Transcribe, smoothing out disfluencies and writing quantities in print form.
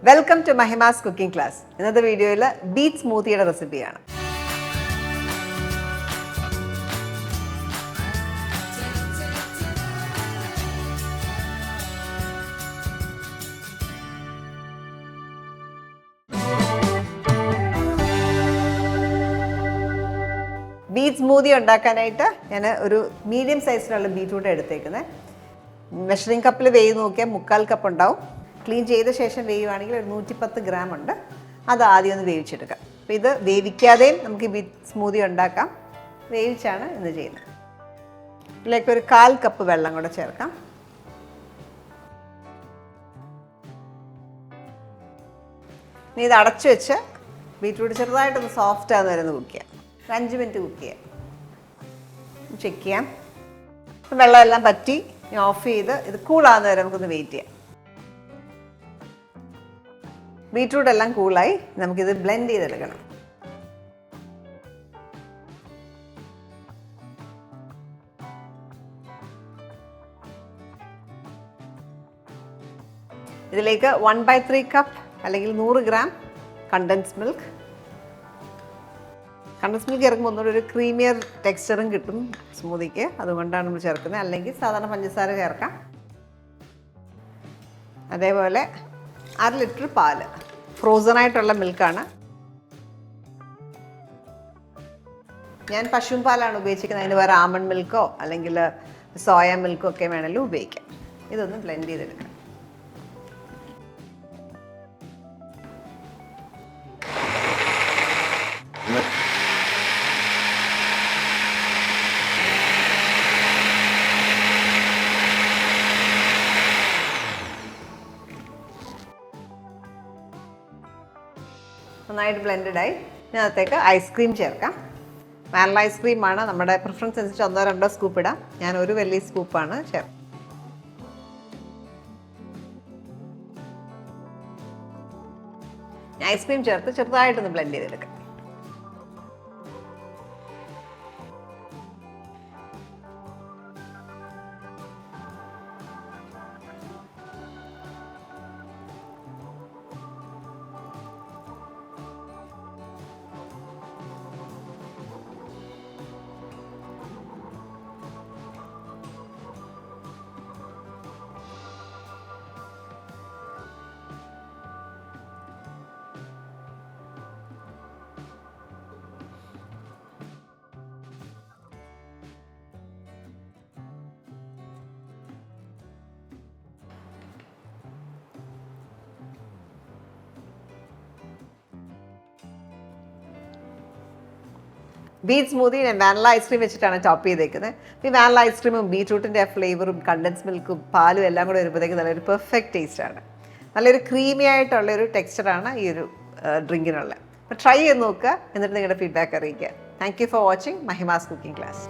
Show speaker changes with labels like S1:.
S1: Welcome to Mahima's cooking class. ഇന്നത്തെ വീഡിയോയിൽ beat സ്മൂത്തിയുടെ റെസിപ്പിയാണ്. ബീറ്റ് സ്മൂത്തി ഉണ്ടാക്കാനായിട്ട് ഞാൻ ഒരു മീഡിയം സൈസിലുള്ള ബീറ്റ്റൂട്ട് എടുത്തേക്കുന്നത്. മെഷറിംഗ് കപ്പിൽ വേവ് നോക്കിയാൽ 3/4 കപ്പ് ഉണ്ടാവും. ക്ലീൻ ചെയ്ത ശേഷം വേവുകയാണെങ്കിൽ ഒരു 110 ഗ്രാം ഉണ്ട്. അത് ആദ്യം ഒന്ന് വേവിച്ചെടുക്കാം. അപ്പോൾ ഇത് വേവിക്കാതെയും നമുക്ക് ബീറ്റ് സ്മൂത്തി ഉണ്ടാക്കാം. വേവിച്ചാണ് ഇന്ന് ചെയ്യുന്നത്. ഇതിലേക്ക് ഒരു 1/4 കപ്പ് വെള്ളം കൂടെ ചേർക്കാം. ഇനി ഇത് അടച്ചു വെച്ച് ബീറ്റ്റൂട്ട് ചെറുതായിട്ടൊന്ന് സോഫ്റ്റ് ആകുന്ന വരെ ഒന്ന് കുക്ക് ചെയ്യാം. 5 മിനിറ്റ് കുക്ക് ചെയ്യാം. ചെക്ക് ചെയ്യാം. വെള്ളമെല്ലാം പറ്റി ഓഫ് ചെയ്ത് ഇത് കൂളാകുന്ന വരെ നമുക്കൊന്ന് വെയിറ്റ് ചെയ്യാം. ബീറ്റ്റൂട്ട് എല്ലാം കൂളായി. നമുക്കിത് ബ്ലെൻഡ് ചെയ്തെടുക്കണം. ഇതിലേക്ക് 1/3 കപ്പ് അല്ലെങ്കിൽ 100 gram condensed milk. Condensed milk ചേർക്കുമ്പോൾ ഒന്നുകൂടി ഒരു ക്രീമിയർ ടെക്സ്ചറും കിട്ടും സ്മൂത്തിക്ക്. അതുകൊണ്ടാണ് നമ്മൾ ചേർക്കുന്നത്. അല്ലെങ്കിൽ സാധാരണ പഞ്ചസാര ചേർക്കാം. അതേപോലെ 1/2 ലിറ്റർ പാല്. ഫ്രോസണായിട്ടുള്ള മിൽക്കാണ്. ഞാൻ പശുവും പാലാണ് ഉപയോഗിച്ചിരിക്കുന്നത്. അതിന് വേറെ ആമണ്ട് മിൽക്കോ അല്ലെങ്കിൽ സോയ മിൽക്കോ ഒക്കെ വേണമെങ്കിലും ഉപയോഗിക്കാം. ഇതൊന്ന് ബ്ലെൻഡ് ചെയ്തെടുക്കാം. നന്നായിട്ട് ബ്ലെൻഡഡായി. ഇതിനകത്തേക്ക് ഐസ്ക്രീം ചേർക്കാം. വാനില ഐസ്ക്രീമാണ്. നമ്മുടെ പ്രിഫറൻസ് അനുസരിച്ച് 1-2 സ്കൂപ്പ് ഇടാം. ഞാൻ ഒരു വലിയ സ്കൂപ്പാണ് ചേർക്കുന്നത്. ഐസ്ക്രീം ചേർത്ത് ചെറുതായിട്ടൊന്ന് ബ്ലെൻഡ് ചെയ്തെടുക്കാം. ബീറ്റ് സ്മൂത്തി ഞാൻ വാനില ഐസ്ക്രീം വെച്ചിട്ടാണ് ടോപ്പ് ചെയ്തേക്കുന്നത്. ഈ വാനില ഐസ്ക്രീമും ബീറ്റ്റൂട്ടിൻ്റെ ഫ്ലേവറും കണ്ടൻസ് മിൽക്കും പാലും എല്ലാം കൂടെ വരുമ്പോഴത്തേക്ക് നല്ലൊരു പെർഫെക്റ്റ് ടേസ്റ്റാണ്. നല്ലൊരു ക്രീമി ആയിട്ടുള്ളൊരു ടെക്സ്ചറാണ് ഈ ഒരു ഡ്രിങ്കിനുള്ള. അപ്പോൾ ട്രൈ ചെയ്ത് നോക്കുക. എന്നിട്ട് നിങ്ങളുടെ ഫീഡ്ബാക്ക് അറിയിക്കുക. Thank you for watching Mahima's cooking class.